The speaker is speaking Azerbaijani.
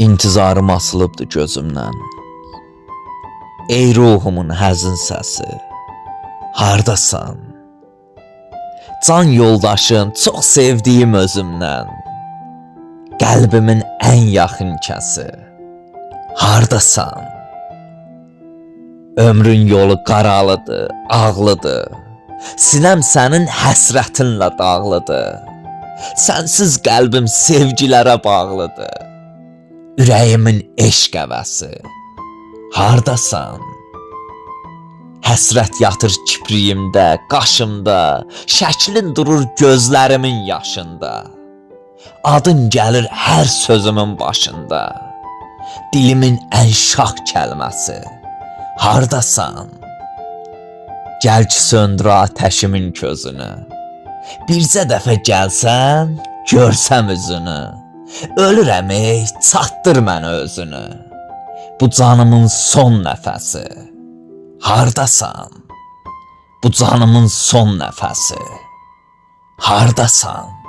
İntizarım asılıbdı gözümdən. Ey ruhumun həzin səsi, hardasan? Can yoldaşım, çox sevdiyim özümdən. Qəlbimin ən yaxın kəsi, hardasan? Ömrün yolu qaralıdır, ağlıdır. Sinəm sənin həsrətinlə dağlıdır. Sənsiz qəlbim sevgilərə bağlıdır. Ürəyimin eşq əvəsi, hardasan? Həsrət yatır kipriyimdə, qaşımda, şəklin durur gözlərimin yaşında. Adın gəlir hər sözümün başında. Dilimin ən şax kəlməsi, hardasan? Gəl ki söndür atəşimin közünü. Bircə dəfə gəlsən, görsəm üzünü. Ölürəm ey, çatdır mənə özünü. Bu canımın son nəfəsi, hardasan? Bu canımın son nəfəsi, hardasan?